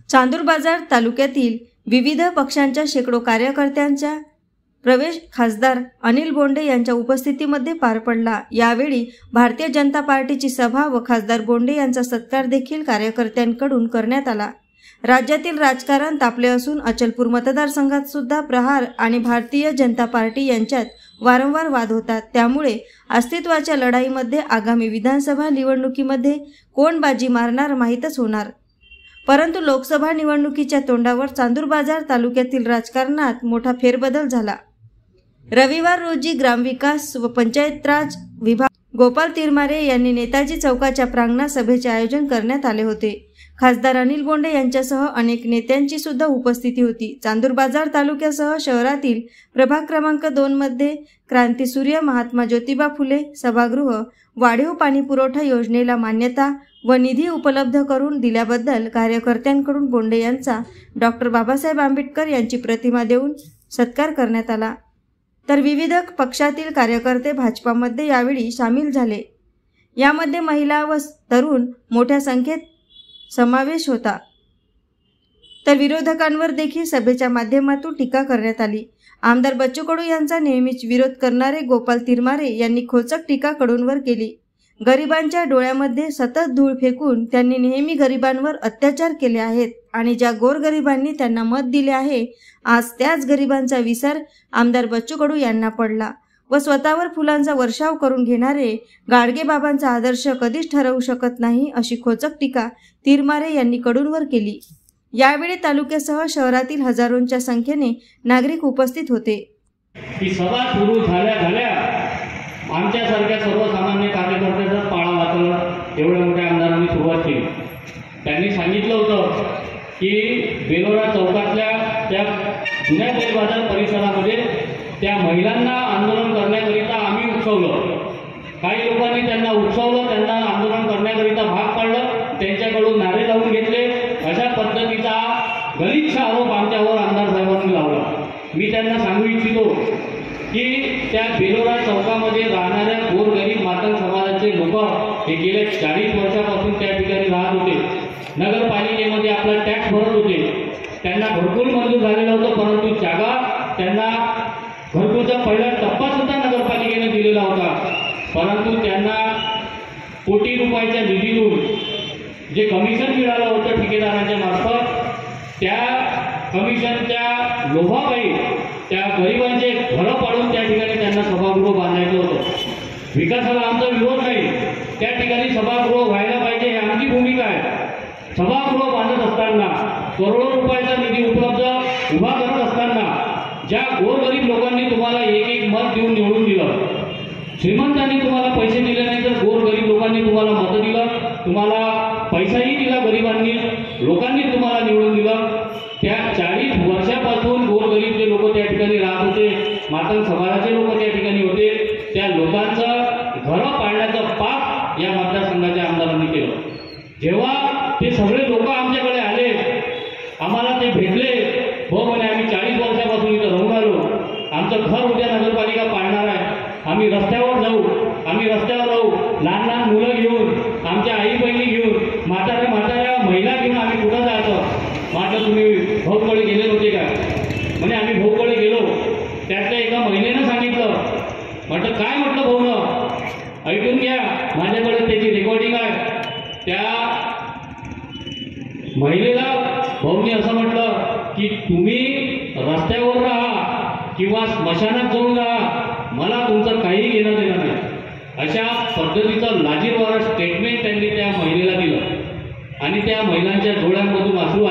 चांदूरबाजार तालुक्यातील विविध पक्षांच्या शेकडो कार्यकर्त्यांचा प्रवेश खासदार अनिल बोंडे यांच्या उपस्थितीमध्ये पार पडला। यावेळी भारतीय जनता पार्टीची सभा व खासदार बोंडे यांचा सत्कार देखील कार्यकर्त्यांकडून करण्यात आला। राज्यातील राजकारण तापले असून अचलपूर मतदारसंघात सुद्धा प्रहार आणि भारतीय जनता पार्टी यांच्यात वारंवार वाद होतात। त्यामुळे अस्तित्वाच्या लढाईमध्ये आगामी विधानसभा निवडणुकीमध्ये कोण बाजी मारणार माहीतच होणार। परंतु लोकसभा निवडणुकीच्या तोंडावर चांदूरबाजार तालुक्यातील राजकारणात मोठा फेरबदल झाला। रविवार रोजी ग्रामविकास व पंचायत राज विभाग गोपाल तिरमारे यांनी नेताजी चौकाच्या प्रांगणात सभेचे आयोजन करण्यात आले होते। खासदार अनिल बोंडे यांच्यासह अनेक नेत्यांची सुद्धा उपस्थिती होती। चांदूरबाजार तालुक्यासह शहरातील प्रभाग क्रमांक 2 मध्ये क्रांतीसूर्य महात्मा ज्योतिबा फुले सभागृह वाढीव पाणी पुरवठा योजनेला मान्यता व निधी उपलब्ध करून दिल्याबद्दल कार्यकर्त्यांकडून बोंडे यांचा डॉक्टर बाबासाहेब आंबेडकर यांची प्रतिमा देऊन सत्कार करण्यात आला। तर विविध पक्षातील कार्यकर्ते भाजपामध्ये यावेळी सामील झाले। यामध्ये महिला व तरुण मोठ्या संख्येत समावेश होता। तर विरोधकांवर देखील सभेच्या माध्यमातून टीका करण्यात आली। आमदार बच्चू कडू यांचा नेहमीच विरोध करणारे गोपाल तिरमारे यांनी खोचक टीका कडूंवर केली। गरिबांच्या डोळ्यामध्ये सतत धूळ फेकून त्यांनी नेहमी गरिबांवर अत्याचार केले आहेत आणि ज्या गोरगरिबांनी त्यांना मत दिले आहे आज त्याच गरिबांचा विसर आमदार बच्चू कडू यांना पडला व स्वतःवर फुलांचा वर्षाव करून घेणारे गाडगे बाबांचा आदर्श कधीच ठरवू शकत नाही अशी खोचक टीका तिरमारे यांनी कडूंवर केली। यावेळी तालुक्यासह शहरातील हजारोंच्या संख्येने नागरिक उपस्थित होते। ही सभा सुरू झाल्या आमच्यासारख्या सर्वसामान्य कार्यकर्त्यांचा पाळा वाचवला एवढ्या मोठ्या आमदारांनी सुरुवात केली। त्यांनी सांगितलं होतं की बेलोरा चौकातल्या त्या जुन्या बेल बाजार परिसरामध्ये त्या महिलांना आंदोलन करण्याकरिता आम्ही उत्सवलं। काही लोकांनी त्यांना उत्सवलं, त्यांना आंदोलन करण्याकरिता भाग पाडलं, त्यांच्याकडून नारे लावून घेतले। अशा पद्धतीचा गलिच्छ आरोप आमच्यावर आमदार साहेबांनी लावला। मी त्यांना सांगू इच्छितो की त्या बेलोरा चौकामध्ये राहणाऱ्या गोरगरीब मातंग समाजाचे लोक हे गेल्या 40 वर्षापासून त्या ठिकाणी राहत होते। नगरपालिकेमध्ये आपला टॅक्स भरत होते, त्यांना घरकुल मंजूर झालेलं होतं, परंतु जागा त्यांना घरकुलचा पहिला टप्पा सुद्धा नगरपालिकेने दिलेला होता, परंतु त्यांना कोटी रुपयाच्या निधीतून जे कमिशन मिळालं होतं ठेकेदारांच्या मार्फत त्या कमिशनच्या लोभापायी त्या गरिबांचे घरं पाडून त्या ठिकाणी त्यांना सभागृह बांधायचं होतं। विकासाला आमचा विरोध नाही, त्या ठिकाणी सभागृह व्हायला पाहिजे ही आमची भूमिका आहे। सभागृह बांधत असताना करोडो रुपयाचा निधी उपलब्ध उभा करत असताना ज्या गोरगरीब लोकांनी तुम्हाला एक मत देऊन निवडून दिलं, श्रीमंतांनी तुम्हाला पैसे दिले नाही तर गोरगरीब लोकांनी तुम्हाला मतं दिलं, तुम्हाला पैसाही दिला गरिबांनी, लोकांनी तुम्हाला निवडून दिलं। त्या 40 वर्षापासून गोरगरीब जे लोक त्या ठिकाणी राहत होते, मातंग समाजाचे लोक त्या ठिकाणी होते, त्या लोकांचं घरं पाडण्याचं पाप या मतदारसंघाच्या आमदारांनी केलं। जेव्हा ते सगळे लोक आमच्याकडे आले, आम्हाला ते भेटले, हो म्हणे आम्ही 40 वर्षापासून इथं राहून आलो, आमचं घर उद्या नगरपालिका पाडणार आहे, आम्ही रस्त्यावर जाऊ, आम्ही रस्त्यावर राहू, लहान लहान मुलं घेऊन, आमच्या आई बहिणी घेऊन, म्हाताऱ्या महिला घेऊन आम्ही कुठं जायचं। म्हटलं तुम्ही भाऊकडे गेले होते का? म्हणे आम्ही भाऊकडे गेलो। त्यातल्या एका महिलेनं सांगितलं, म्हटलं काय म्हटलं भाऊनं, ऐकून घ्या, माझ्याकडे त्याची रेकॉर्डिंग आहे। त्या महिलेला भाऊने असं म्हटलं की तुम्ही रस्त्यावर राहा किंवा स्मशानात जाऊन राहा, मला तुमचं काही घेणं देणं नाही। अशा पद्धतीचं लाजिरवारं स्टेटमेंट त्यांनी त्या महिलेला दिलं आणि त्या महिलांच्या डोळ्यांमधून अश्रू